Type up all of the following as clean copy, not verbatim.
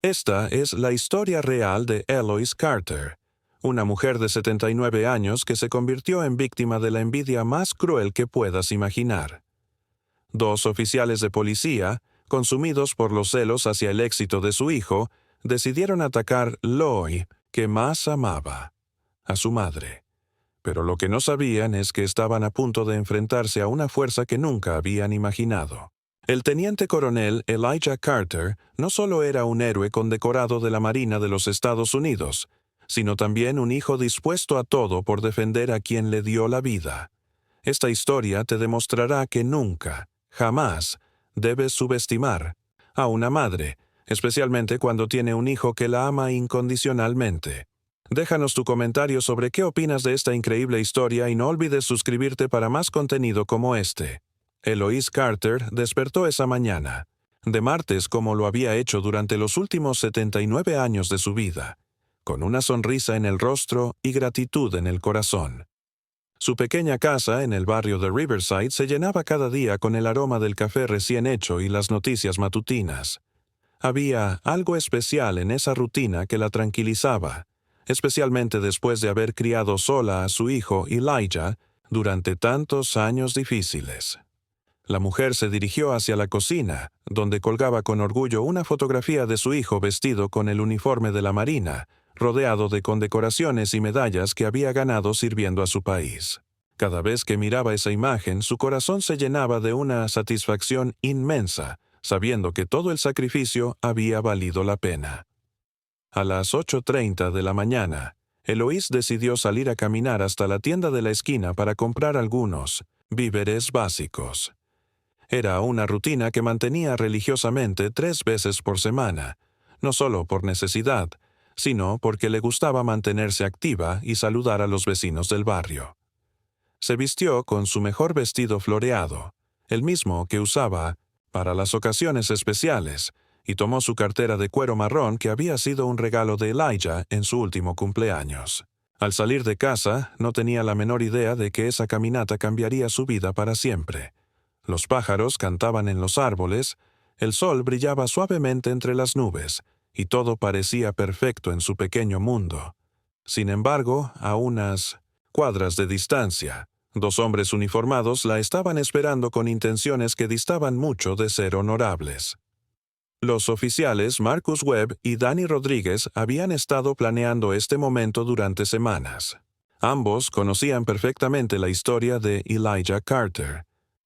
Esta es la historia real de Eloise Carter, una mujer de 79 años que se convirtió en víctima de la envidia más cruel que puedas imaginar. Dos oficiales de policía, consumidos por los celos hacia el éxito de su hijo, decidieron atacar Loy, que más amaba, a su madre. Pero lo que no sabían es que estaban a punto de enfrentarse a una fuerza que nunca habían imaginado. El teniente coronel Elijah Carter no solo era un héroe condecorado de la Marina de los Estados Unidos, sino también un hijo dispuesto a todo por defender a quien le dio la vida. Esta historia te demostrará que nunca, jamás, debes subestimar a una madre, especialmente cuando tiene un hijo que la ama incondicionalmente. Déjanos tu comentario sobre qué opinas de esta increíble historia y no olvides suscribirte para más contenido como este. Eloise Carter despertó esa mañana, de martes como lo había hecho durante los últimos 79 años de su vida, con una sonrisa en el rostro y gratitud en el corazón. Su pequeña casa en el barrio de Riverside se llenaba cada día con el aroma del café recién hecho y las noticias matutinas. Había algo especial en esa rutina que la tranquilizaba, especialmente después de haber criado sola a su hijo Elijah durante tantos años difíciles. La mujer se dirigió hacia la cocina, donde colgaba con orgullo una fotografía de su hijo vestido con el uniforme de la Marina, rodeado de condecoraciones y medallas que había ganado sirviendo a su país. Cada vez que miraba esa imagen, su corazón se llenaba de una satisfacción inmensa, sabiendo que todo el sacrificio había valido la pena. A las 8:30 de la mañana, Eloise decidió salir a caminar hasta la tienda de la esquina para comprar algunos víveres básicos. Era una rutina que mantenía religiosamente 3 veces por semana, no solo por necesidad, sino porque le gustaba mantenerse activa y saludar a los vecinos del barrio. Se vistió con su mejor vestido floreado, el mismo que usaba para las ocasiones especiales, y tomó su cartera de cuero marrón que había sido un regalo de Elijah en su último cumpleaños. Al salir de casa, no tenía la menor idea de que esa caminata cambiaría su vida para siempre. Los pájaros cantaban en los árboles, el sol brillaba suavemente entre las nubes, y todo parecía perfecto en su pequeño mundo. Sin embargo, a unas cuadras de distancia, 2 hombres uniformados la estaban esperando con intenciones que distaban mucho de ser honorables. Los oficiales Marcus Webb y Danny Rodríguez habían estado planeando este momento durante semanas. Ambos conocían perfectamente la historia de Elijah Carter,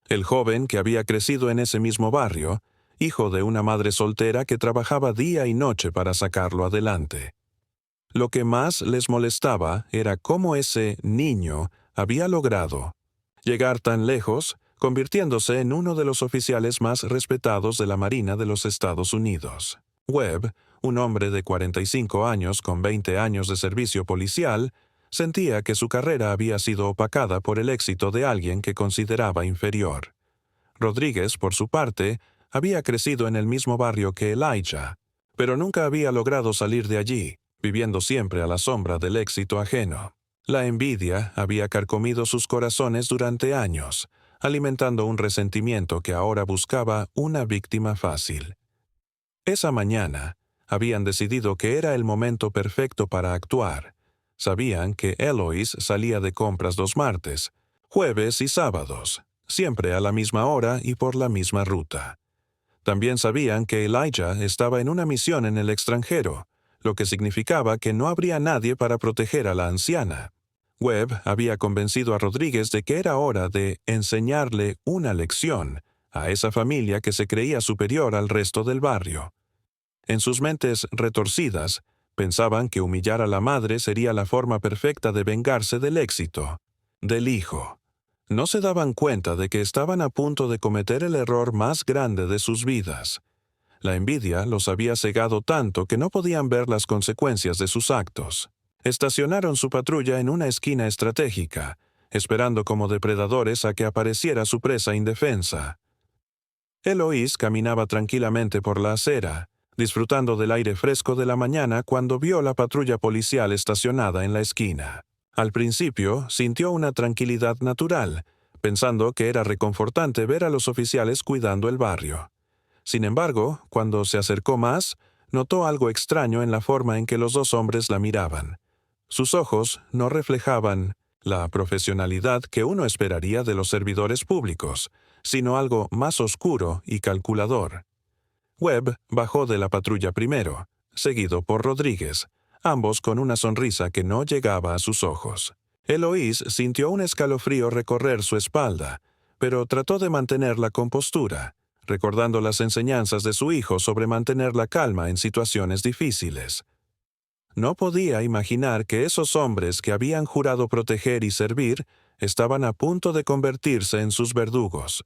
el joven que había crecido en ese mismo barrio, hijo de una madre soltera que trabajaba día y noche para sacarlo adelante. Lo que más les molestaba era cómo ese niño había logrado llegar tan lejos, convirtiéndose en uno de los oficiales más respetados de la Marina de los Estados Unidos. Webb, un hombre de 45 años con 20 años de servicio policial, sentía que su carrera había sido opacada por el éxito de alguien que consideraba inferior. Rodríguez, por su parte, había crecido en el mismo barrio que Elijah, pero nunca había logrado salir de allí, viviendo siempre a la sombra del éxito ajeno. La envidia había carcomido sus corazones durante años, alimentando un resentimiento que ahora buscaba una víctima fácil. Esa mañana, habían decidido que era el momento perfecto para actuar. Sabían que Eloise salía de compras los martes, jueves y sábados, siempre a la misma hora y por la misma ruta. También sabían que Elijah estaba en una misión en el extranjero, lo que significaba que no habría nadie para proteger a la anciana. Webb había convencido a Rodríguez de que era hora de enseñarle una lección a esa familia que se creía superior al resto del barrio. En sus mentes retorcidas, pensaban que humillar a la madre sería la forma perfecta de vengarse del éxito del hijo. No se daban cuenta de que estaban a punto de cometer el error más grande de sus vidas. La envidia los había cegado tanto que no podían ver las consecuencias de sus actos. Estacionaron su patrulla en una esquina estratégica, esperando como depredadores a que apareciera su presa indefensa. Eloise caminaba tranquilamente por la acera, disfrutando del aire fresco de la mañana cuando vio la patrulla policial estacionada en la esquina. Al principio, sintió una tranquilidad natural, pensando que era reconfortante ver a los oficiales cuidando el barrio. Sin embargo, cuando se acercó más, notó algo extraño en la forma en que los dos hombres la miraban. Sus ojos no reflejaban la profesionalidad que uno esperaría de los servidores públicos, sino algo más oscuro y calculador. Webb bajó de la patrulla primero, seguido por Rodríguez, ambos con una sonrisa que no llegaba a sus ojos. Eloís sintió un escalofrío recorrer su espalda, pero trató de mantener la compostura, recordando las enseñanzas de su hijo sobre mantener la calma en situaciones difíciles. No podía imaginar que esos hombres que habían jurado proteger y servir estaban a punto de convertirse en sus verdugos.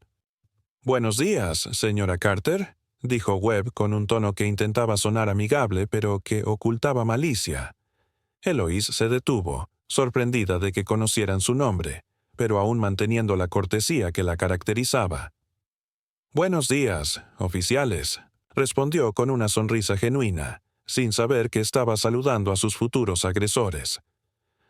«Buenos días, señora Carter», dijo Webb con un tono que intentaba sonar amigable pero que ocultaba malicia. Eloís se detuvo, sorprendida de que conocieran su nombre, pero aún manteniendo la cortesía que la caracterizaba. «Buenos días, oficiales», respondió con una sonrisa genuina, sin saber que estaba saludando a sus futuros agresores.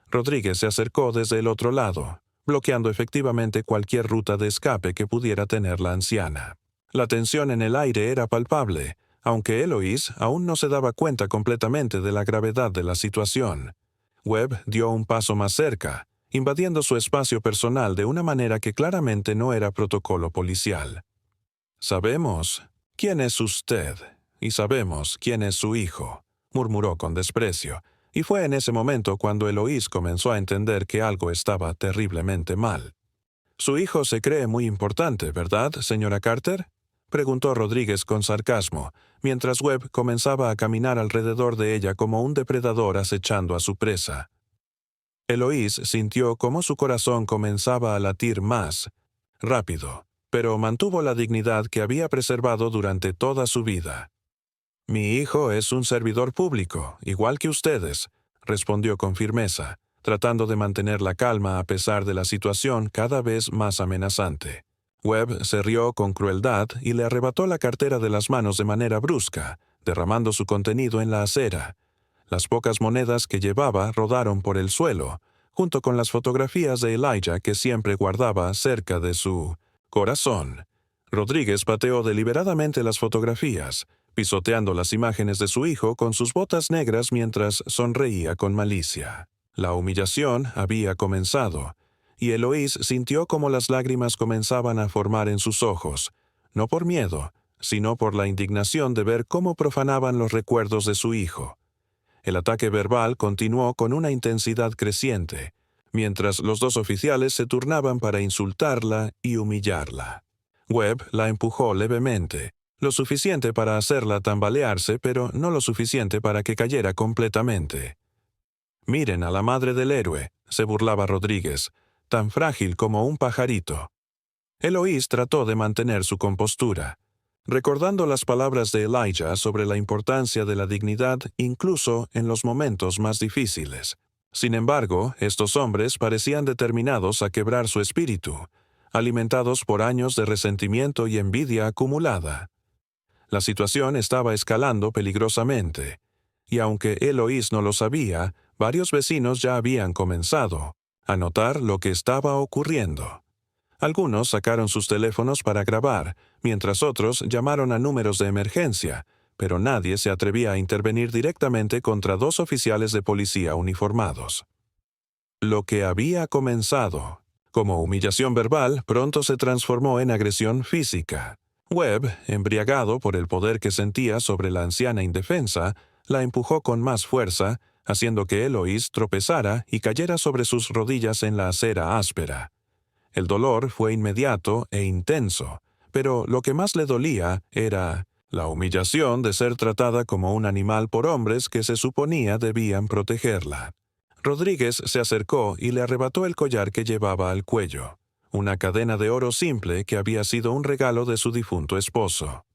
Rodríguez se acercó desde el otro lado, bloqueando efectivamente cualquier ruta de escape que pudiera tener la anciana. La tensión en el aire era palpable, aunque Eloís aún no se daba cuenta completamente de la gravedad de la situación. Webb dio un paso más cerca, invadiendo su espacio personal de una manera que claramente no era protocolo policial. «Sabemos quién es usted, y sabemos quién es su hijo», murmuró con desprecio, y fue en ese momento cuando Eloís comenzó a entender que algo estaba terriblemente mal. «Su hijo se cree muy importante, ¿verdad, señora Carter?», preguntó Rodríguez con sarcasmo, mientras Webb comenzaba a caminar alrededor de ella como un depredador acechando a su presa. Eloís sintió cómo su corazón comenzaba a latir más rápido, pero mantuvo la dignidad que había preservado durante toda su vida. «Mi hijo es un servidor público, igual que ustedes», respondió con firmeza, tratando de mantener la calma a pesar de la situación cada vez más amenazante. Webb se rió con crueldad y le arrebató la cartera de las manos de manera brusca, derramando su contenido en la acera. Las pocas monedas que llevaba rodaron por el suelo, junto con las fotografías de Elijah que siempre guardaba cerca de su corazón. Rodríguez pateó deliberadamente las fotografías, pisoteando las imágenes de su hijo con sus botas negras mientras sonreía con malicia. La humillación había comenzado, y Eloís sintió como las lágrimas comenzaban a formar en sus ojos, no por miedo, sino por la indignación de ver cómo profanaban los recuerdos de su hijo. El ataque verbal continuó con una intensidad creciente, mientras los dos oficiales se turnaban para insultarla y humillarla. Webb la empujó levemente, lo suficiente para hacerla tambalearse, pero no lo suficiente para que cayera completamente. «Miren a la madre del héroe», se burlaba Rodríguez, «tan frágil como un pajarito». Eloís trató de mantener su compostura, recordando las palabras de Elijah sobre la importancia de la dignidad incluso en los momentos más difíciles. Sin embargo, estos hombres parecían determinados a quebrar su espíritu, alimentados por años de resentimiento y envidia acumulada. La situación estaba escalando peligrosamente, y aunque Eloís no lo sabía, varios vecinos ya habían comenzado a notar lo que estaba ocurriendo. Algunos sacaron sus teléfonos para grabar, mientras otros llamaron a números de emergencia, pero nadie se atrevía a intervenir directamente contra dos oficiales de policía uniformados. Lo que había comenzado como humillación verbal pronto se transformó en agresión física. Webb, embriagado por el poder que sentía sobre la anciana indefensa, la empujó con más fuerza, haciendo que Eloís tropezara y cayera sobre sus rodillas en la acera áspera. El dolor fue inmediato e intenso, pero lo que más le dolía era la humillación de ser tratada como un animal por hombres que se suponía debían protegerla. Rodríguez se acercó y le arrebató el collar que llevaba al cuello, una cadena de oro simple que había sido un regalo de su difunto esposo.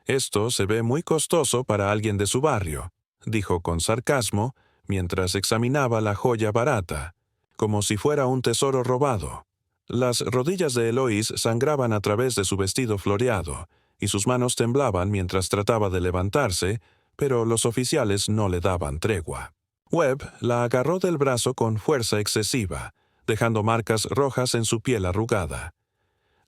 «Esto se ve muy costoso para alguien de su barrio», dijo con sarcasmo, mientras examinaba la joya barata, como si fuera un tesoro robado. Las rodillas de Eloís sangraban a través de su vestido floreado, y sus manos temblaban mientras trataba de levantarse, pero los oficiales no le daban tregua. Webb la agarró del brazo con fuerza excesiva, dejando marcas rojas en su piel arrugada.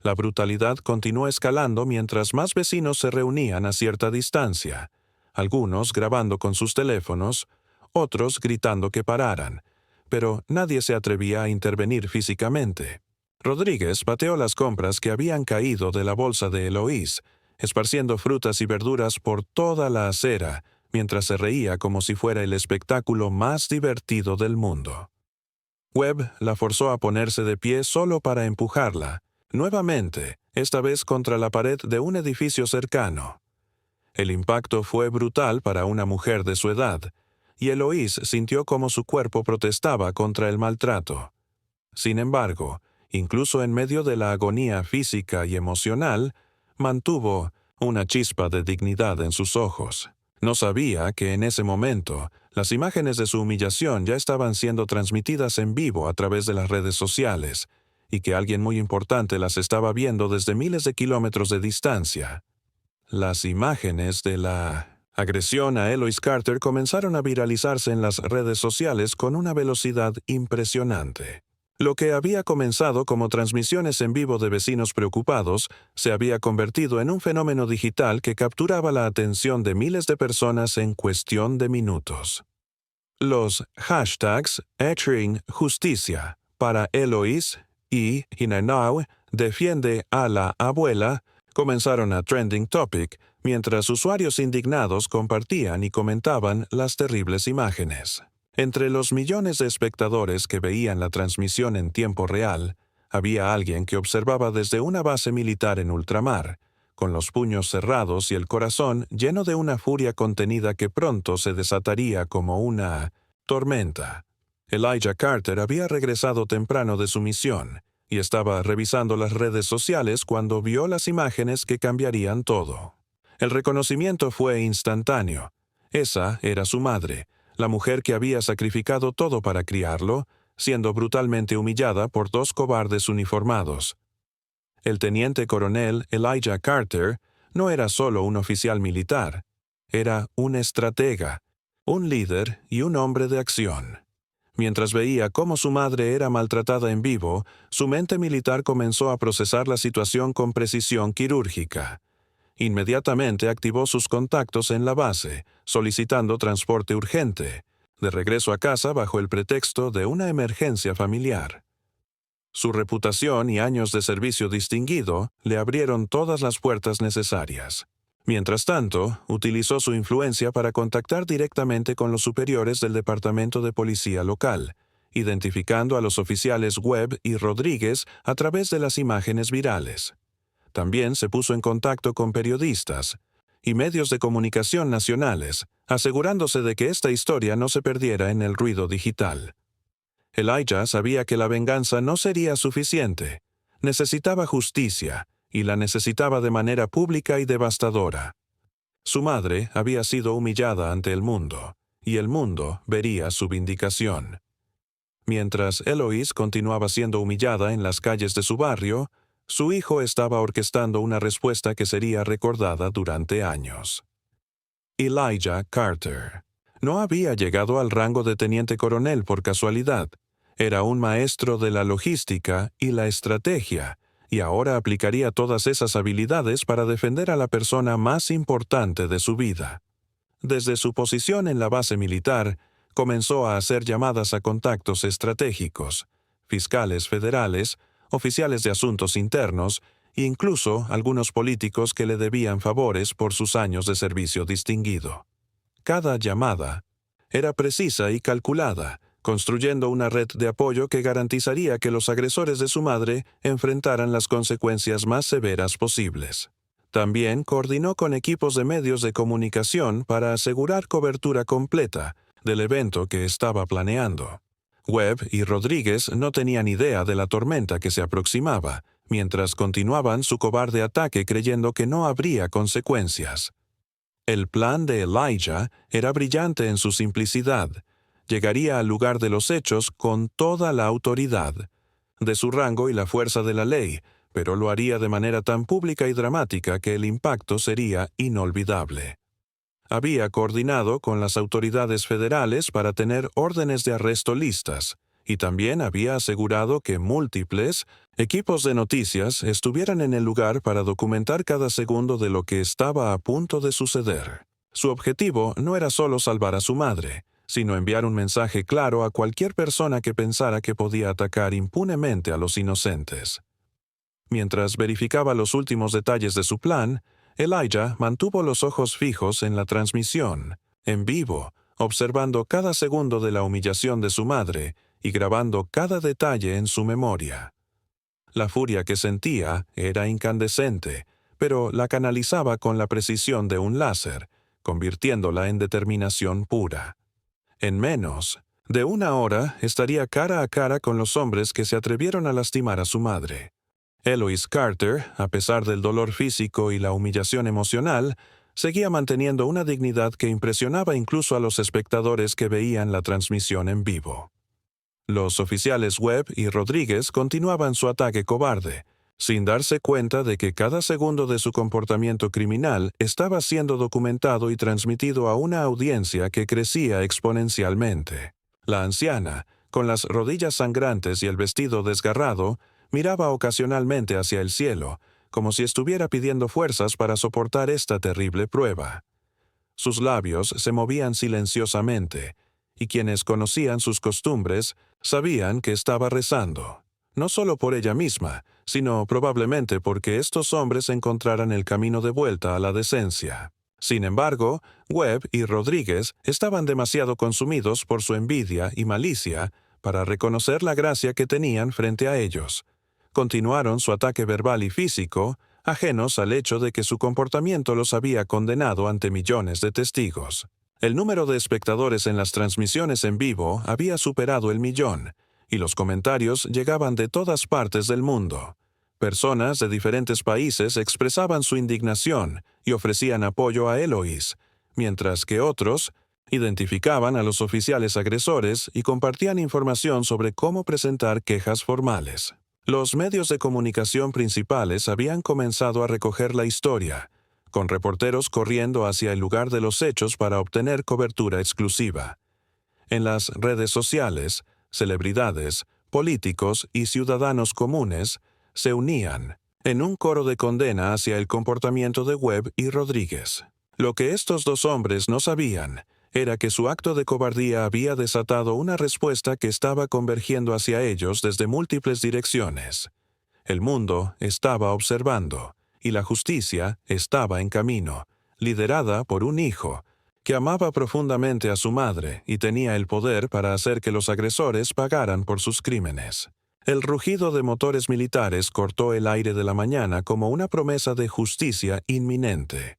La brutalidad continuó escalando mientras más vecinos se reunían a cierta distancia, algunos grabando con sus teléfonos, otros gritando que pararan, pero nadie se atrevía a intervenir físicamente. Rodríguez pateó las compras que habían caído de la bolsa de Eloís, esparciendo frutas y verduras por toda la acera, mientras se reía como si fuera el espectáculo más divertido del mundo. Webb la forzó a ponerse de pie solo para empujarla, nuevamente, esta vez contra la pared de un edificio cercano. El impacto fue brutal para una mujer de su edad, y Eloís sintió como su cuerpo protestaba contra el maltrato. Sin embargo, incluso en medio de la agonía física y emocional, mantuvo una chispa de dignidad en sus ojos. No sabía que en ese momento, las imágenes de su humillación ya estaban siendo transmitidas en vivo a través de las redes sociales, y que alguien muy importante las estaba viendo desde miles de kilómetros de distancia. Las imágenes de la agresión a Eloís Carter comenzaron a viralizarse en las redes sociales con una velocidad impresionante. Lo que había comenzado como transmisiones en vivo de vecinos preocupados se había convertido en un fenómeno digital que capturaba la atención de miles de personas en cuestión de minutos. Los hashtags #justicia para Eloís y Hinenau defiende a la abuela comenzaron a trending topic mientras usuarios indignados compartían y comentaban las terribles imágenes. Entre los millones de espectadores que veían la transmisión en tiempo real, había alguien que observaba desde una base militar en ultramar, con los puños cerrados y el corazón lleno de una furia contenida que pronto se desataría como una tormenta. Elijah Carter había regresado temprano de su misión y estaba revisando las redes sociales cuando vio las imágenes que cambiarían todo. El reconocimiento fue instantáneo. Esa era su madre, la mujer que había sacrificado todo para criarlo, siendo brutalmente humillada por dos cobardes uniformados. El teniente coronel Elijah Carter no era solo un oficial militar, era un estratega, un líder y un hombre de acción. Mientras veía cómo su madre era maltratada en vivo, su mente militar comenzó a procesar la situación con precisión quirúrgica. Inmediatamente activó sus contactos en la base, solicitando transporte urgente, de regreso a casa bajo el pretexto de una emergencia familiar. Su reputación y años de servicio distinguido le abrieron todas las puertas necesarias. Mientras tanto, utilizó su influencia para contactar directamente con los superiores del Departamento de Policía local, identificando a los oficiales Webb y Rodríguez a través de las imágenes virales. También se puso en contacto con periodistas y medios de comunicación nacionales, asegurándose de que esta historia no se perdiera en el ruido digital. Elijah sabía que la venganza no sería suficiente. Necesitaba justicia, y la necesitaba de manera pública y devastadora. Su madre había sido humillada ante el mundo, y el mundo vería su vindicación. Mientras Eloís continuaba siendo humillada en las calles de su barrio, su hijo estaba orquestando una respuesta que sería recordada durante años. Elijah Carter no había llegado al rango de teniente coronel por casualidad. Era un maestro de la logística y la estrategia, y ahora aplicaría todas esas habilidades para defender a la persona más importante de su vida. Desde su posición en la base militar, comenzó a hacer llamadas a contactos estratégicos, fiscales federales, oficiales de asuntos internos e incluso algunos políticos que le debían favores por sus años de servicio distinguido. Cada llamada era precisa y calculada, construyendo una red de apoyo que garantizaría que los agresores de su madre enfrentaran las consecuencias más severas posibles. También coordinó con equipos de medios de comunicación para asegurar cobertura completa del evento que estaba planeando. Webb y Rodríguez no tenían idea de la tormenta que se aproximaba, mientras continuaban su cobarde ataque creyendo que no habría consecuencias. El plan de Elijah era brillante en su simplicidad. Llegaría al lugar de los hechos con toda la autoridad de su rango y la fuerza de la ley, pero lo haría de manera tan pública y dramática que el impacto sería inolvidable. Había coordinado con las autoridades federales para tener órdenes de arresto listas, y también había asegurado que múltiples equipos de noticias estuvieran en el lugar para documentar cada segundo de lo que estaba a punto de suceder. Su objetivo no era solo salvar a su madre, sino enviar un mensaje claro a cualquier persona que pensara que podía atacar impunemente a los inocentes. Mientras verificaba los últimos detalles de su plan, Elijah mantuvo los ojos fijos en la transmisión, en vivo, observando cada segundo de la humillación de su madre y grabando cada detalle en su memoria. La furia que sentía era incandescente, pero la canalizaba con la precisión de un láser, convirtiéndola en determinación pura. En menos de una hora estaría cara a cara con los hombres que se atrevieron a lastimar a su madre. Eloise Carter, a pesar del dolor físico y la humillación emocional, seguía manteniendo una dignidad que impresionaba incluso a los espectadores que veían la transmisión en vivo. Los oficiales Webb y Rodríguez continuaban su ataque cobarde, sin darse cuenta de que cada segundo de su comportamiento criminal estaba siendo documentado y transmitido a una audiencia que crecía exponencialmente. La anciana, con las rodillas sangrantes y el vestido desgarrado, miraba ocasionalmente hacia el cielo, como si estuviera pidiendo fuerzas para soportar esta terrible prueba. Sus labios se movían silenciosamente, y quienes conocían sus costumbres sabían que estaba rezando, no solo por ella misma, sino probablemente porque estos hombres encontraran el camino de vuelta a la decencia. Sin embargo, Webb y Rodríguez estaban demasiado consumidos por su envidia y malicia para reconocer la gracia que tenían frente a ellos. Continuaron su ataque verbal y físico, ajenos al hecho de que su comportamiento los había condenado ante millones de testigos. El número de espectadores en las transmisiones en vivo había superado el 1.000.000, y los comentarios llegaban de todas partes del mundo. Personas de diferentes países expresaban su indignación y ofrecían apoyo a Eloise, mientras que otros identificaban a los oficiales agresores y compartían información sobre cómo presentar quejas formales. Los medios de comunicación principales habían comenzado a recoger la historia, con reporteros corriendo hacia el lugar de los hechos para obtener cobertura exclusiva. En las redes sociales, celebridades, políticos y ciudadanos comunes se unían en un coro de condena hacia el comportamiento de Webb y Rodríguez. Lo que estos dos hombres no sabían era que su acto de cobardía había desatado una respuesta que estaba convergiendo hacia ellos desde múltiples direcciones. El mundo estaba observando, y la justicia estaba en camino, liderada por un hijo que amaba profundamente a su madre y tenía el poder para hacer que los agresores pagaran por sus crímenes. El rugido de motores militares cortó el aire de la mañana como una promesa de justicia inminente.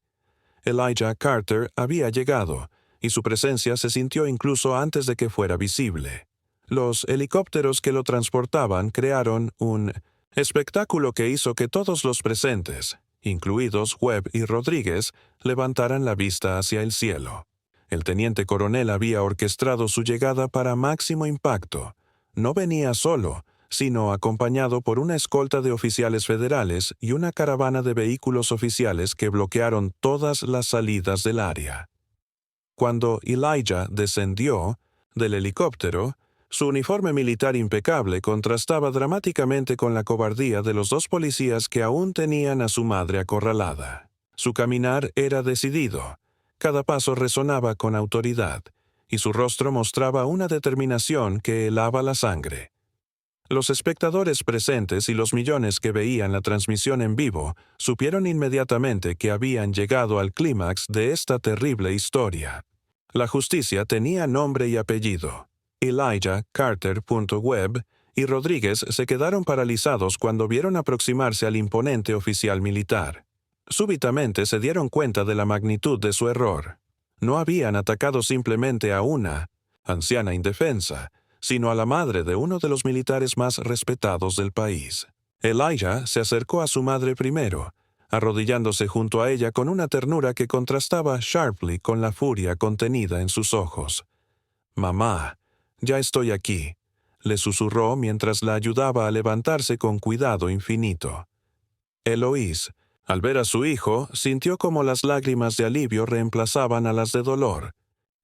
Elijah Carter había llegado, y su presencia se sintió incluso antes de que fuera visible. Los helicópteros que lo transportaban crearon un espectáculo que hizo que todos los presentes, incluidos Webb y Rodríguez, levantaran la vista hacia el cielo. El teniente coronel había orquestado su llegada para máximo impacto. No venía solo, sino acompañado por una escolta de oficiales federales y una caravana de vehículos oficiales que bloquearon todas las salidas del área. Cuando Elijah descendió del helicóptero, su uniforme militar impecable contrastaba dramáticamente con la cobardía de los dos policías que aún tenían a su madre acorralada. Su caminar era decidido, cada paso resonaba con autoridad, y su rostro mostraba una determinación que helaba la sangre. Los espectadores presentes y los millones que veían la transmisión en vivo supieron inmediatamente que habían llegado al clímax de esta terrible historia. La justicia tenía nombre y apellido. Elijah Carter. Webb y Rodríguez se quedaron paralizados cuando vieron aproximarse al imponente oficial militar. Súbitamente se dieron cuenta de la magnitud de su error. No habían atacado simplemente a una anciana indefensa, sino a la madre de uno de los militares más respetados del país. Elijah se acercó a su madre primero, arrodillándose junto a ella con una ternura que contrastaba sharply con la furia contenida en sus ojos. «Mamá, ya estoy aquí», le susurró mientras la ayudaba a levantarse con cuidado infinito. Eloise, al ver a su hijo, sintió como las lágrimas de alivio reemplazaban a las de dolor.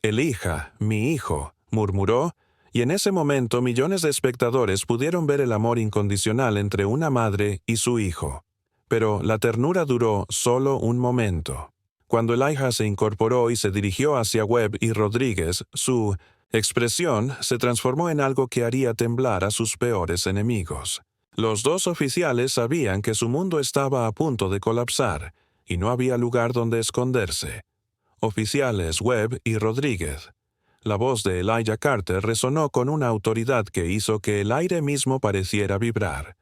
«Elija, mi hijo», murmuró, y en ese momento millones de espectadores pudieron ver el amor incondicional entre una madre y su hijo. Pero la ternura duró solo un momento. Cuando Elijah se incorporó y se dirigió hacia Webb y Rodríguez, su expresión se transformó en algo que haría temblar a sus peores enemigos. Los dos oficiales sabían que su mundo estaba a punto de colapsar, y no había lugar donde esconderse. Oficiales Webb y Rodríguez. La voz de Elijah Carter resonó con una autoridad que hizo que el aire mismo pareciera vibrar.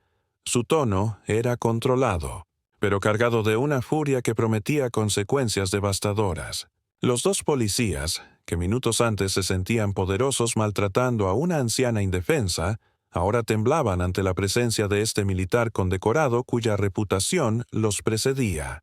Su tono era controlado, pero cargado de una furia que prometía consecuencias devastadoras. Los dos policías, que minutos antes se sentían poderosos maltratando a una anciana indefensa, ahora temblaban ante la presencia de este militar condecorado cuya reputación los precedía.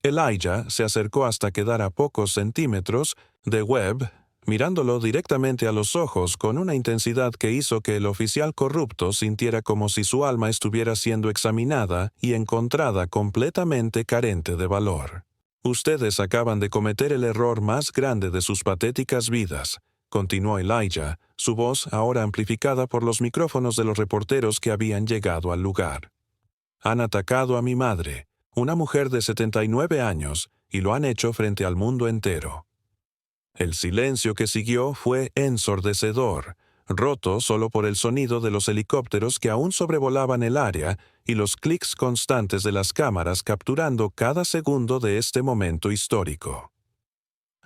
Elijah se acercó hasta quedar a pocos centímetros de Webb, mirándolo directamente a los ojos con una intensidad que hizo que el oficial corrupto sintiera como si su alma estuviera siendo examinada y encontrada completamente carente de valor. «Ustedes acaban de cometer el error más grande de sus patéticas vidas», continuó Elijah, su voz ahora amplificada por los micrófonos de los reporteros que habían llegado al lugar. «Han atacado a mi madre, una mujer de 79 años, y lo han hecho frente al mundo entero». El silencio que siguió fue ensordecedor, roto solo por el sonido de los helicópteros que aún sobrevolaban el área y los clics constantes de las cámaras capturando cada segundo de este momento histórico.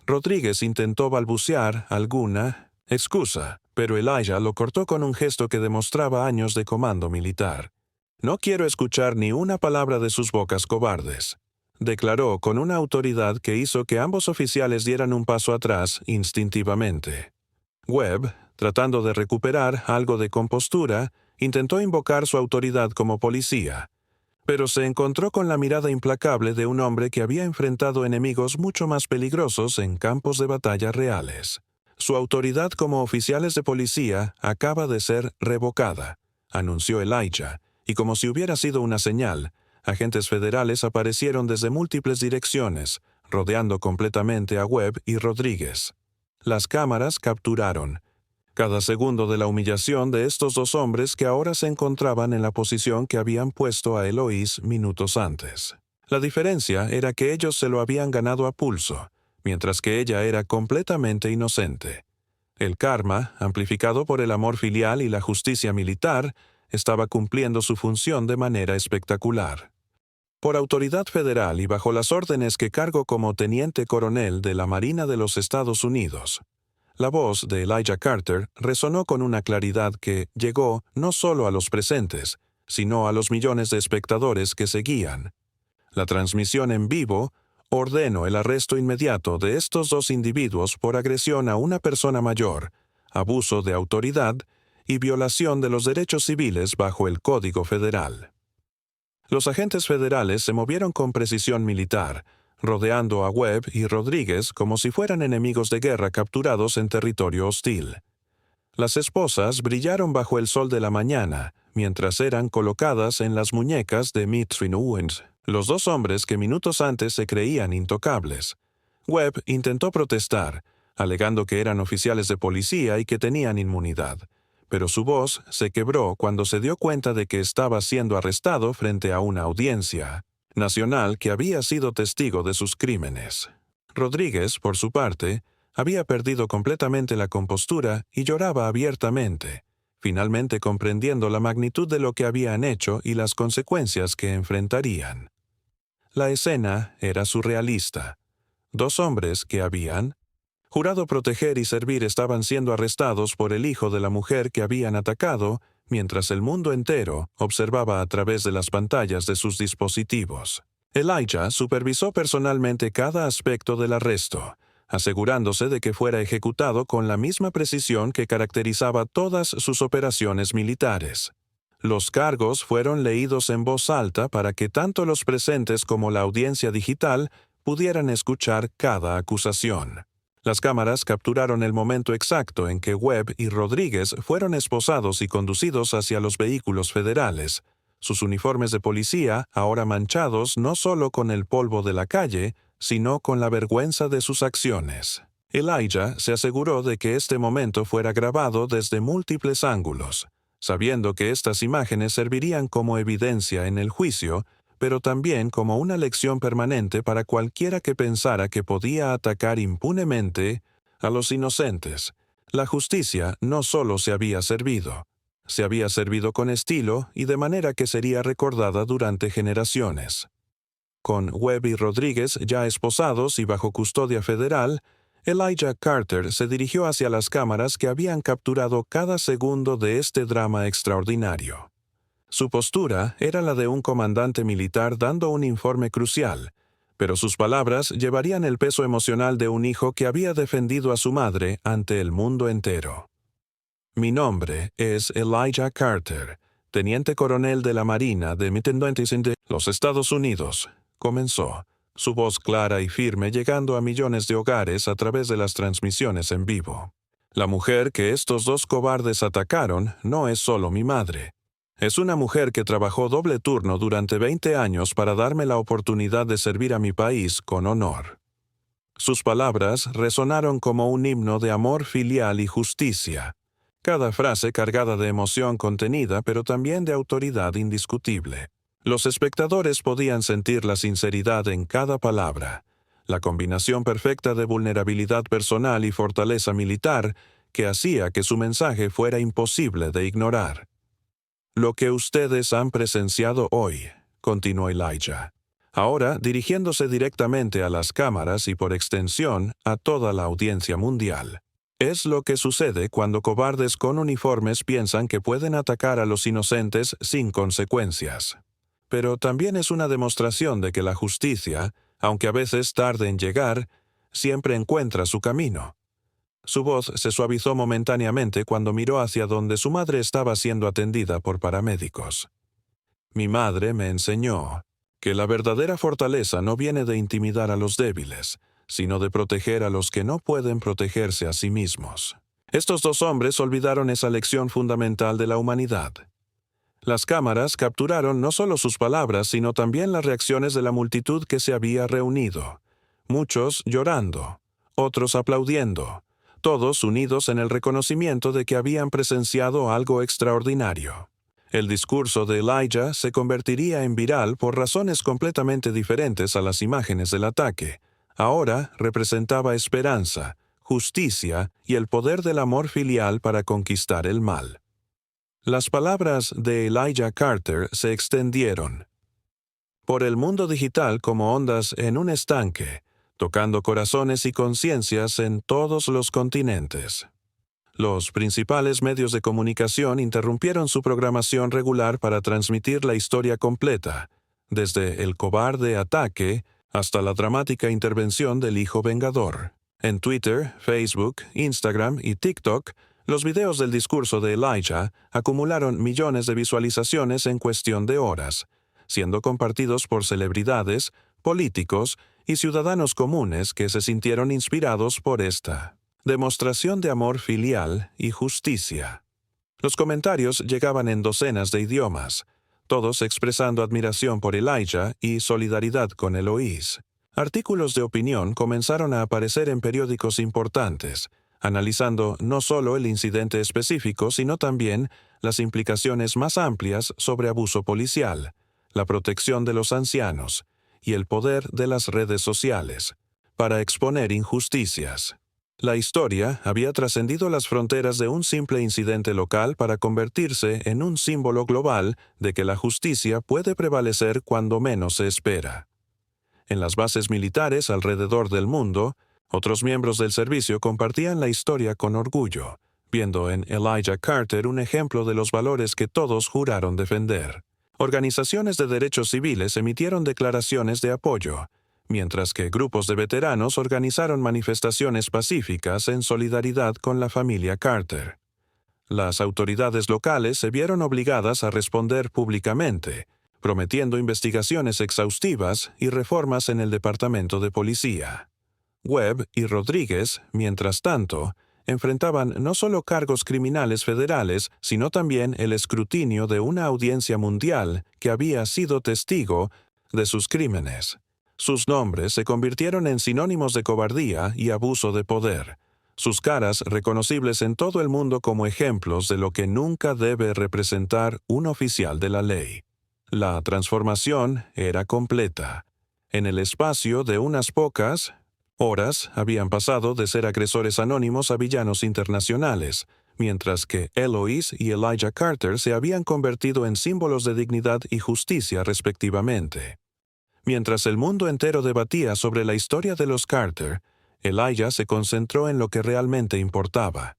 Rodríguez intentó balbucear alguna excusa, pero Elijah lo cortó con un gesto que demostraba años de comando militar. «No quiero escuchar ni una palabra de sus bocas cobardes», declaró con una autoridad que hizo que ambos oficiales dieran un paso atrás instintivamente. Webb, tratando de recuperar algo de compostura, intentó invocar su autoridad como policía, pero se encontró con la mirada implacable de un hombre que había enfrentado enemigos mucho más peligrosos en campos de batalla reales. Su autoridad como oficiales de policía acaba de ser revocada, anunció Elijah, y como si hubiera sido una señal, agentes federales aparecieron desde múltiples direcciones, rodeando completamente a Webb y Rodríguez. Las cámaras capturaron cada segundo de la humillación de estos dos hombres que ahora se encontraban en la posición que habían puesto a Eloise minutos antes. La diferencia era que ellos se lo habían ganado a pulso, mientras que ella era completamente inocente. El karma, amplificado por el amor filial y la justicia militar, estaba cumpliendo su función de manera espectacular. Por autoridad federal y bajo las órdenes que cargo como teniente coronel de la Marina de los Estados Unidos, la voz de Elijah Carter resonó con una claridad que llegó no solo a los presentes, sino a los millones de espectadores que seguían. La transmisión en vivo ordenó el arresto inmediato de estos dos individuos por agresión a una persona mayor, abuso de autoridad y violación de los derechos civiles bajo el Código Federal. Los agentes federales se movieron con precisión militar, rodeando a Webb y Rodríguez como si fueran enemigos de guerra capturados en territorio hostil. Las esposas brillaron bajo el sol de la mañana, mientras eran colocadas en las muñecas de Mitrin Owens, los dos hombres que minutos antes se creían intocables. Webb intentó protestar, alegando que eran oficiales de policía y que tenían inmunidad, pero su voz se quebró cuando se dio cuenta de que estaba siendo arrestado frente a una audiencia nacional que había sido testigo de sus crímenes. Rodríguez, por su parte, había perdido completamente la compostura y lloraba abiertamente, finalmente comprendiendo la magnitud de lo que habían hecho y las consecuencias que enfrentarían. La escena era surrealista. Dos hombres que habían jurado proteger y servir estaban siendo arrestados por el hijo de la mujer que habían atacado, mientras el mundo entero observaba a través de las pantallas de sus dispositivos. Elijah supervisó personalmente cada aspecto del arresto, asegurándose de que fuera ejecutado con la misma precisión que caracterizaba todas sus operaciones militares. Los cargos fueron leídos en voz alta para que tanto los presentes como la audiencia digital pudieran escuchar cada acusación. Las cámaras capturaron el momento exacto en que Webb y Rodríguez fueron esposados y conducidos hacia los vehículos federales, sus uniformes de policía ahora manchados no solo con el polvo de la calle, sino con la vergüenza de sus acciones. Elijah se aseguró de que este momento fuera grabado desde múltiples ángulos, sabiendo que estas imágenes servirían como evidencia en el juicio pero también como una lección permanente para cualquiera que pensara que podía atacar impunemente a los inocentes. La justicia no solo se había servido con estilo y de manera que sería recordada durante generaciones. Con Webb y Rodríguez ya esposados y bajo custodia federal, Elijah Carter se dirigió hacia las cámaras que habían capturado cada segundo de este drama extraordinario. Su postura era la de un comandante militar dando un informe crucial, pero sus palabras llevarían el peso emocional de un hijo que había defendido a su madre ante el mundo entero. Mi nombre es Elijah Carter, teniente coronel de la Marina de los Estados Unidos, comenzó, su voz clara y firme llegando a millones de hogares a través de las transmisiones en vivo. La mujer que estos dos cobardes atacaron no es solo mi madre. Es una mujer que trabajó doble turno durante 20 años para darme la oportunidad de servir a mi país con honor. Sus palabras resonaron como un himno de amor filial y justicia, cada frase cargada de emoción contenida pero también de autoridad indiscutible. Los espectadores podían sentir la sinceridad en cada palabra, la combinación perfecta de vulnerabilidad personal y fortaleza militar que hacía que su mensaje fuera imposible de ignorar. Lo que ustedes han presenciado hoy, continuó Elijah, ahora dirigiéndose directamente a las cámaras y por extensión a toda la audiencia mundial. Es lo que sucede cuando cobardes con uniformes piensan que pueden atacar a los inocentes sin consecuencias. Pero también es una demostración de que la justicia, aunque a veces tarde en llegar, siempre encuentra su camino. Su voz se suavizó momentáneamente cuando miró hacia donde su madre estaba siendo atendida por paramédicos. Mi madre me enseñó que la verdadera fortaleza no viene de intimidar a los débiles, sino de proteger a los que no pueden protegerse a sí mismos. Estos dos hombres olvidaron esa lección fundamental de la humanidad. Las cámaras capturaron no solo sus palabras, sino también las reacciones de la multitud que se había reunido. Muchos llorando, otros aplaudiendo, todos unidos en el reconocimiento de que habían presenciado algo extraordinario. El discurso de Elijah se convertiría en viral por razones completamente diferentes a las imágenes del ataque. Ahora representaba esperanza, justicia y el poder del amor filial para conquistar el mal. Las palabras de Elijah Carter se extendieron por el mundo digital como ondas en un estanque, tocando corazones y conciencias en todos los continentes. Los principales medios de comunicación interrumpieron su programación regular para transmitir la historia completa, desde el cobarde ataque hasta la dramática intervención del hijo vengador. En Twitter, Facebook, Instagram y TikTok, los videos del discurso de Elijah acumularon millones de visualizaciones en cuestión de horas, siendo compartidos por celebridades, políticos y ciudadanos comunes que se sintieron inspirados por esta demostración de amor filial y justicia. Los comentarios llegaban en docenas de idiomas, todos expresando admiración por Elijah y solidaridad con Eloís. Artículos de opinión comenzaron a aparecer en periódicos importantes, analizando no solo el incidente específico, sino también las implicaciones más amplias sobre abuso policial, la protección de los ancianos y el poder de las redes sociales para exponer injusticias. La historia había trascendido las fronteras de un simple incidente local para convertirse en un símbolo global de que la justicia puede prevalecer cuando menos se espera. En las bases militares alrededor del mundo, otros miembros del servicio compartían la historia con orgullo, viendo en Elijah Carter un ejemplo de los valores que todos juraron defender. Organizaciones de derechos civiles emitieron declaraciones de apoyo, mientras que grupos de veteranos organizaron manifestaciones pacíficas en solidaridad con la familia Carter. Las autoridades locales se vieron obligadas a responder públicamente, prometiendo investigaciones exhaustivas y reformas en el Departamento de Policía. Webb y Rodríguez, mientras tanto, enfrentaban no solo cargos criminales federales, sino también el escrutinio de una audiencia mundial que había sido testigo de sus crímenes. Sus nombres se convirtieron en sinónimos de cobardía y abuso de poder, sus caras reconocibles en todo el mundo como ejemplos de lo que nunca debe representar un oficial de la ley. La transformación era completa. En el espacio de unas pocas horas habían pasado de ser agresores anónimos a villanos internacionales, mientras que Eloise y Elijah Carter se habían convertido en símbolos de dignidad y justicia respectivamente. Mientras el mundo entero debatía sobre la historia de los Carter, Elijah se concentró en lo que realmente importaba: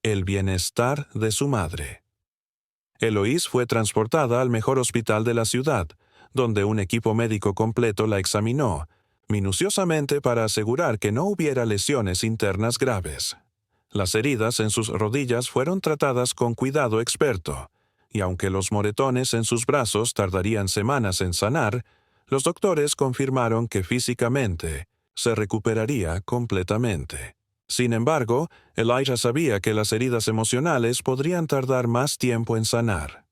el bienestar de su madre. Eloise fue transportada al mejor hospital de la ciudad, donde un equipo médico completo la examinó, minuciosamente para asegurar que no hubiera lesiones internas graves. Las heridas en sus rodillas fueron tratadas con cuidado experto, y aunque los moretones en sus brazos tardarían semanas en sanar, los doctores confirmaron que físicamente se recuperaría completamente. Sin embargo, Elijah sabía que las heridas emocionales podrían tardar más tiempo en sanar.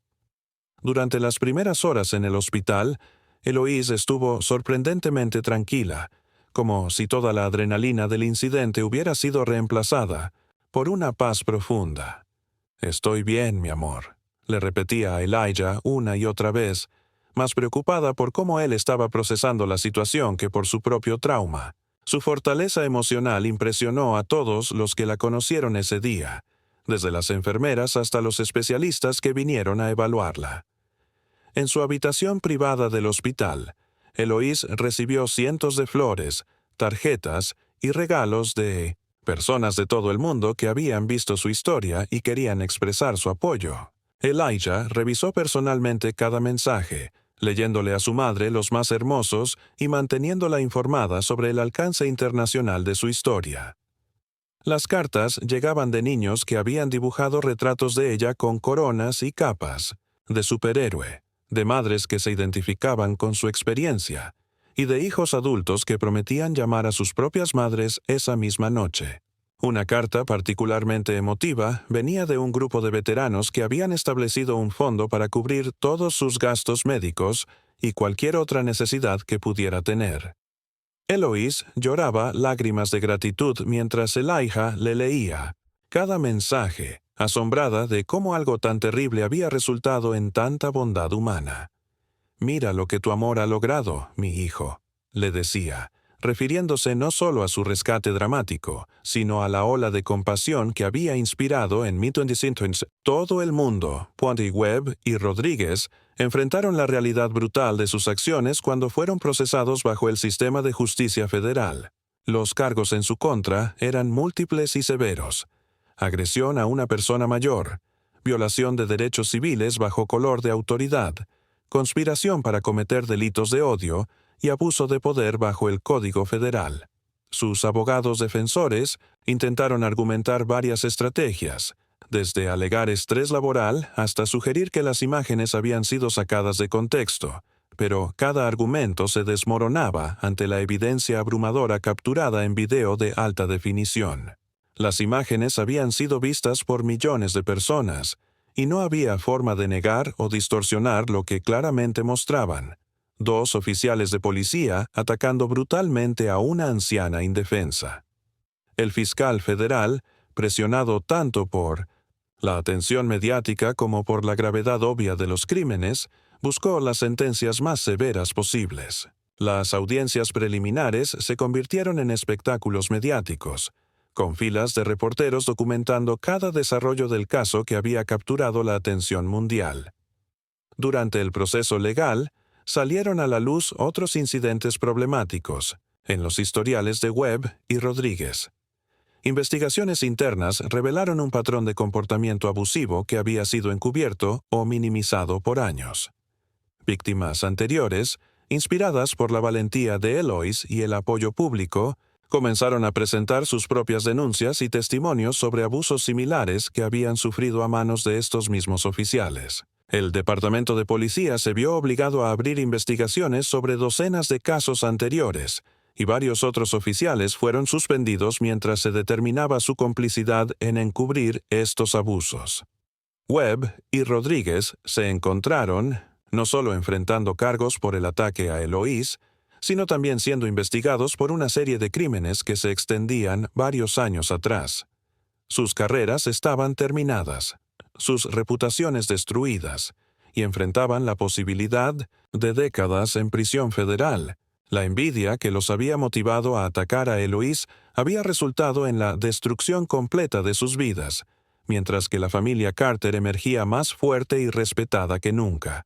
Durante las primeras horas en el hospital, Eloise estuvo sorprendentemente tranquila, como si toda la adrenalina del incidente hubiera sido reemplazada por una paz profunda. «Estoy bien, mi amor», le repetía a Elijah una y otra vez, más preocupada por cómo él estaba procesando la situación que por su propio trauma. Su fortaleza emocional impresionó a todos los que la conocieron ese día, desde las enfermeras hasta los especialistas que vinieron a evaluarla. En su habitación privada del hospital, Eloise recibió cientos de flores, tarjetas y regalos de personas de todo el mundo que habían visto su historia y querían expresar su apoyo. Elijah revisó personalmente cada mensaje, leyéndole a su madre los más hermosos y manteniéndola informada sobre el alcance internacional de su historia. Las cartas llegaban de niños que habían dibujado retratos de ella con coronas y capas, de superhéroe, de madres que se identificaban con su experiencia, y de hijos adultos que prometían llamar a sus propias madres esa misma noche. Una carta particularmente emotiva venía de un grupo de veteranos que habían establecido un fondo para cubrir todos sus gastos médicos y cualquier otra necesidad que pudiera tener. Eloise lloraba lágrimas de gratitud mientras Elijah le leía cada mensaje, asombrada de cómo algo tan terrible había resultado en tanta bondad humana. «Mira lo que tu amor ha logrado, mi hijo», le decía, refiriéndose no solo a su rescate dramático, sino a la ola de compasión que había inspirado en mid-20th. Todo el mundo, Puente Webb y Rodríguez, enfrentaron la realidad brutal de sus acciones cuando fueron procesados bajo el sistema de justicia federal. Los cargos en su contra eran múltiples y severos: agresión a una persona mayor, violación de derechos civiles bajo color de autoridad, conspiración para cometer delitos de odio y abuso de poder bajo el Código Federal. Sus abogados defensores intentaron argumentar varias estrategias, desde alegar estrés laboral hasta sugerir que las imágenes habían sido sacadas de contexto, pero cada argumento se desmoronaba ante la evidencia abrumadora capturada en video de alta definición. Las imágenes habían sido vistas por millones de personas, y no había forma de negar o distorsionar lo que claramente mostraban: 2 oficiales de policía atacando brutalmente a una anciana indefensa. El fiscal federal, presionado tanto por la atención mediática como por la gravedad obvia de los crímenes, buscó las sentencias más severas posibles. Las audiencias preliminares se convirtieron en espectáculos mediáticos, con filas de reporteros documentando cada desarrollo del caso que había capturado la atención mundial. Durante el proceso legal, salieron a la luz otros incidentes problemáticos en los historiales de Webb y Rodríguez. Investigaciones internas revelaron un patrón de comportamiento abusivo que había sido encubierto o minimizado por años. Víctimas anteriores, inspiradas por la valentía de Eloise y el apoyo público, comenzaron a presentar sus propias denuncias y testimonios sobre abusos similares que habían sufrido a manos de estos mismos oficiales. El Departamento de Policía se vio obligado a abrir investigaciones sobre docenas de casos anteriores, y varios otros oficiales fueron suspendidos mientras se determinaba su complicidad en encubrir estos abusos. Webb y Rodríguez se encontraron, no solo enfrentando cargos por el ataque a Eloise, sino también siendo investigados por una serie de crímenes que se extendían varios años atrás. Sus carreras estaban terminadas, sus reputaciones destruidas, y enfrentaban la posibilidad de décadas en prisión federal. La envidia que los había motivado a atacar a Eloise había resultado en la destrucción completa de sus vidas, mientras que la familia Carter emergía más fuerte y respetada que nunca.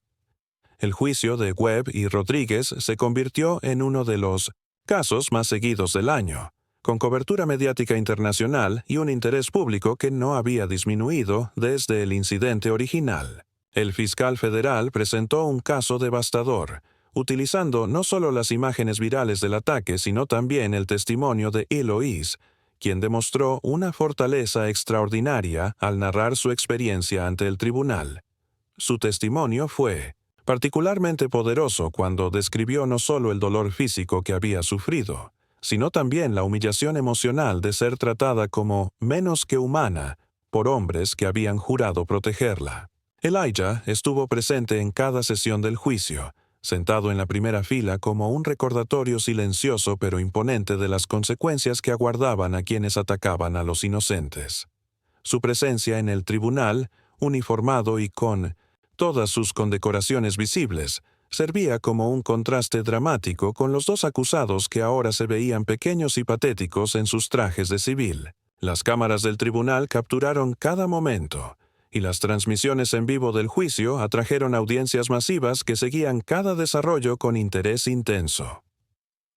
El juicio de Webb y Rodríguez se convirtió en uno de los casos más seguidos del año, con cobertura mediática internacional y un interés público que no había disminuido desde el incidente original. El fiscal federal presentó un caso devastador, utilizando no solo las imágenes virales del ataque, sino también el testimonio de Eloise, quien demostró una fortaleza extraordinaria al narrar su experiencia ante el tribunal. Su testimonio fue particularmente poderoso cuando describió no solo el dolor físico que había sufrido, sino también la humillación emocional de ser tratada como menos que humana por hombres que habían jurado protegerla. Elijah estuvo presente en cada sesión del juicio, sentado en la primera fila como un recordatorio silencioso pero imponente de las consecuencias que aguardaban a quienes atacaban a los inocentes. Su presencia en el tribunal, uniformado y con todas sus condecoraciones visibles, servía como un contraste dramático con los dos acusados que ahora se veían pequeños y patéticos en sus trajes de civil. Las cámaras del tribunal capturaron cada momento, y las transmisiones en vivo del juicio atrajeron audiencias masivas que seguían cada desarrollo con interés intenso.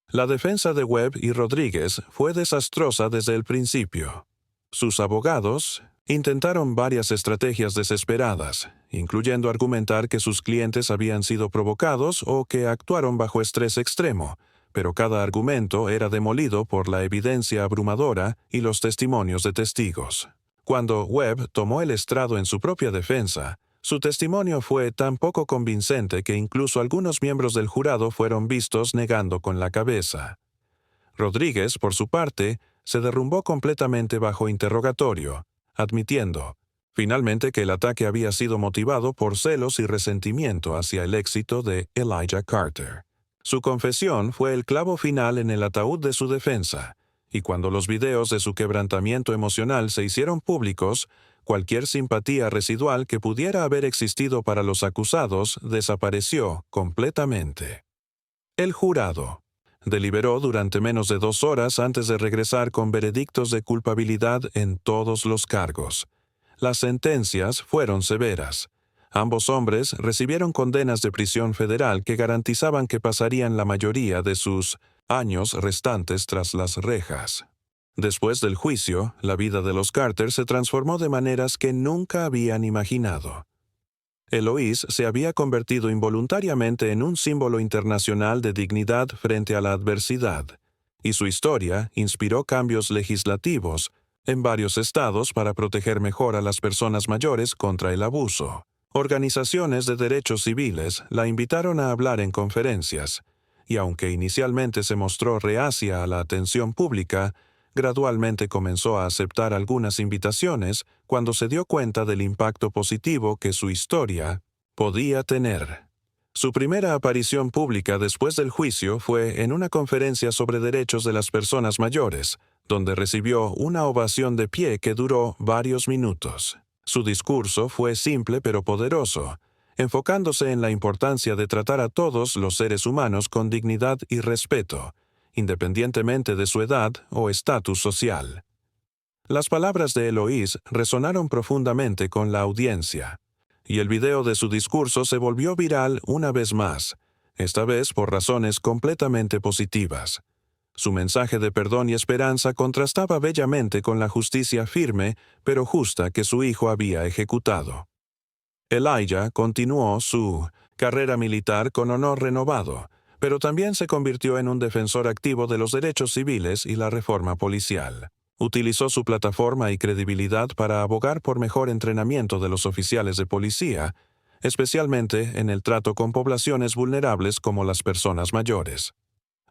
La defensa de Webb y Rodríguez fue desastrosa desde el principio. Sus abogados intentaron varias estrategias desesperadas, incluyendo argumentar que sus clientes habían sido provocados o que actuaron bajo estrés extremo, pero cada argumento era demolido por la evidencia abrumadora y los testimonios de testigos. Cuando Webb tomó el estrado en su propia defensa, su testimonio fue tan poco convincente que incluso algunos miembros del jurado fueron vistos negando con la cabeza. Rodríguez, por su parte, se derrumbó completamente bajo interrogatorio, admitiendo, finalmente, que el ataque había sido motivado por celos y resentimiento hacia el éxito de Elijah Carter. Su confesión fue el clavo final en el ataúd de su defensa, y cuando los videos de su quebrantamiento emocional se hicieron públicos, cualquier simpatía residual que pudiera haber existido para los acusados desapareció completamente. El jurado deliberó durante menos de 2 horas antes de regresar con veredictos de culpabilidad en todos los cargos. Las sentencias fueron severas. Ambos hombres recibieron condenas de prisión federal que garantizaban que pasarían la mayoría de sus años restantes tras las rejas. Después del juicio, la vida de los Carter se transformó de maneras que nunca habían imaginado. Eloise se había convertido involuntariamente en un símbolo internacional de dignidad frente a la adversidad, y su historia inspiró cambios legislativos en varios estados para proteger mejor a las personas mayores contra el abuso. Organizaciones de derechos civiles la invitaron a hablar en conferencias, y aunque inicialmente se mostró reacia a la atención pública, gradualmente comenzó a aceptar algunas invitaciones cuando se dio cuenta del impacto positivo que su historia podía tener. Su primera aparición pública después del juicio fue en una conferencia sobre derechos de las personas mayores, donde recibió una ovación de pie que duró varios minutos. Su discurso fue simple pero poderoso, enfocándose en la importancia de tratar a todos los seres humanos con dignidad y respeto, independientemente de su edad o estatus social. Las palabras de Eloise resonaron profundamente con la audiencia, y el video de su discurso se volvió viral una vez más, esta vez por razones completamente positivas. Su mensaje de perdón y esperanza contrastaba bellamente con la justicia firme pero justa que su hijo había ejecutado. Elijah continuó su carrera militar con honor renovado, pero también se convirtió en un defensor activo de los derechos civiles y la reforma policial. Utilizó su plataforma y credibilidad para abogar por mejor entrenamiento de los oficiales de policía, especialmente en el trato con poblaciones vulnerables como las personas mayores.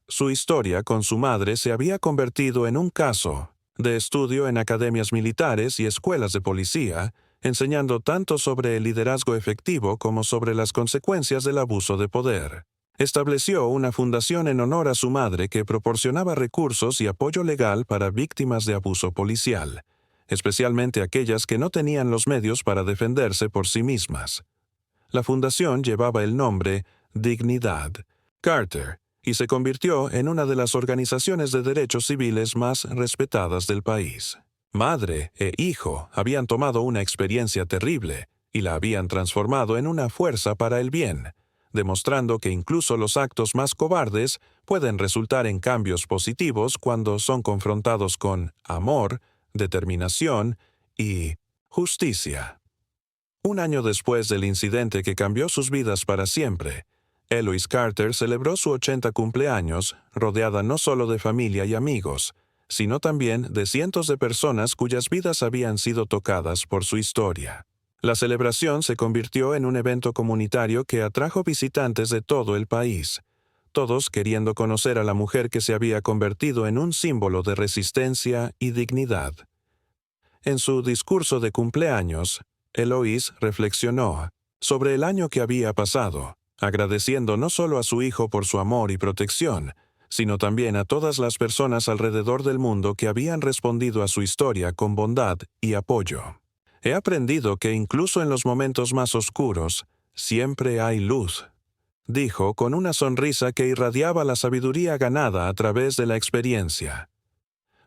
Su historia con su madre se había convertido en un caso de estudio en academias militares y escuelas de policía, enseñando tanto sobre el liderazgo efectivo como sobre las consecuencias del abuso de poder. Estableció una fundación en honor a su madre que proporcionaba recursos y apoyo legal para víctimas de abuso policial, especialmente aquellas que no tenían los medios para defenderse por sí mismas. La fundación llevaba el nombre Dignidad Carter y se convirtió en una de las organizaciones de derechos civiles más respetadas del país. Madre e hijo habían tomado una experiencia terrible y la habían transformado en una fuerza para el bien, demostrando que incluso los actos más cobardes pueden resultar en cambios positivos cuando son confrontados con amor, determinación y justicia. Un año después del incidente que cambió sus vidas para siempre, Eloise Carter celebró su 80 cumpleaños, rodeada no solo de familia y amigos, sino también de cientos de personas cuyas vidas habían sido tocadas por su historia. La celebración se convirtió en un evento comunitario que atrajo visitantes de todo el país, todos queriendo conocer a la mujer que se había convertido en un símbolo de resistencia y dignidad. En su discurso de cumpleaños, Eloise reflexionó sobre el año que había pasado, agradeciendo no solo a su hijo por su amor y protección, sino también a todas las personas alrededor del mundo que habían respondido a su historia con bondad y apoyo. He aprendido que incluso en los momentos más oscuros, siempre hay luz, dijo con una sonrisa que irradiaba la sabiduría ganada a través de la experiencia.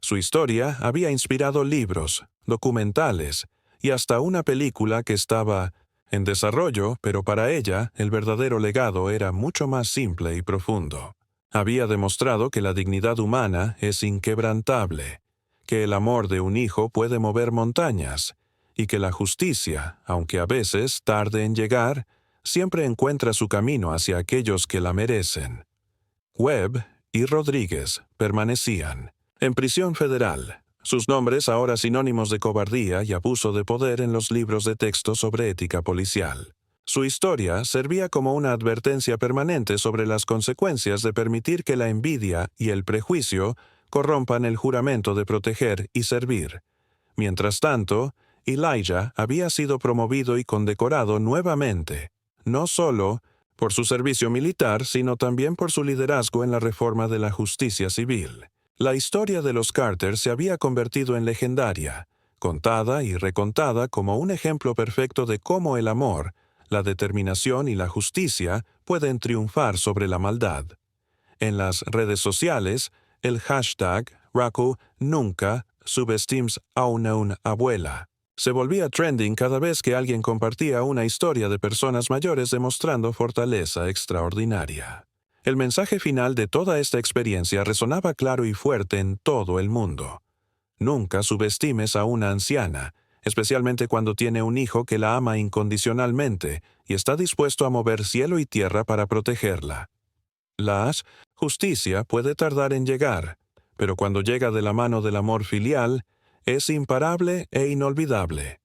Su historia había inspirado libros, documentales y hasta una película que estaba en desarrollo, pero para ella el verdadero legado era mucho más simple y profundo. Había demostrado que la dignidad humana es inquebrantable, que el amor de un hijo puede mover montañas, y que la justicia, aunque a veces tarde en llegar, siempre encuentra su camino hacia aquellos que la merecen. Webb y Rodríguez permanecían en prisión federal, sus nombres ahora sinónimos de cobardía y abuso de poder en los libros de texto sobre ética policial. Su historia servía como una advertencia permanente sobre las consecuencias de permitir que la envidia y el prejuicio corrompan el juramento de proteger y servir. Mientras tanto, Elijah había sido promovido y condecorado nuevamente, no solo por su servicio militar, sino también por su liderazgo en la reforma de la justicia civil. La historia de los Carter se había convertido en legendaria, contada y recontada como un ejemplo perfecto de cómo el amor, la determinación y la justicia pueden triunfar sobre la maldad. En las redes sociales, el hashtag Raku nunca subestimes a una abuela se volvía trending cada vez que alguien compartía una historia de personas mayores demostrando fortaleza extraordinaria. El mensaje final de toda esta experiencia resonaba claro y fuerte en todo el mundo. Nunca subestimes a una anciana, especialmente cuando tiene un hijo que la ama incondicionalmente y está dispuesto a mover cielo y tierra para protegerla. La justicia puede tardar en llegar, pero cuando llega de la mano del amor filial, es imparable e inolvidable.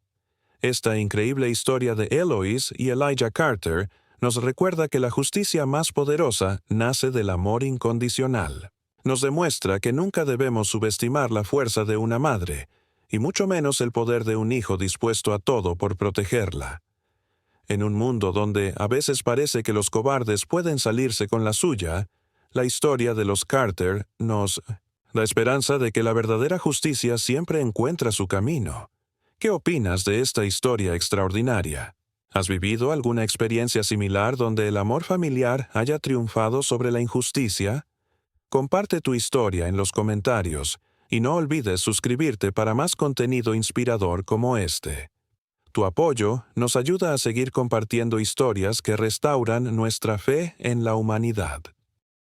Esta increíble historia de Eloise y Elijah Carter nos recuerda que la justicia más poderosa nace del amor incondicional. Nos demuestra que nunca debemos subestimar la fuerza de una madre, y mucho menos el poder de un hijo dispuesto a todo por protegerla. En un mundo donde a veces parece que los cobardes pueden salirse con la suya, la historia de los Carter nos da esperanza de que la verdadera justicia siempre encuentra su camino. ¿Qué opinas de esta historia extraordinaria? ¿Has vivido alguna experiencia similar donde el amor familiar haya triunfado sobre la injusticia? Comparte tu historia en los comentarios y no olvides suscribirte para más contenido inspirador como este. Tu apoyo nos ayuda a seguir compartiendo historias que restauran nuestra fe en la humanidad.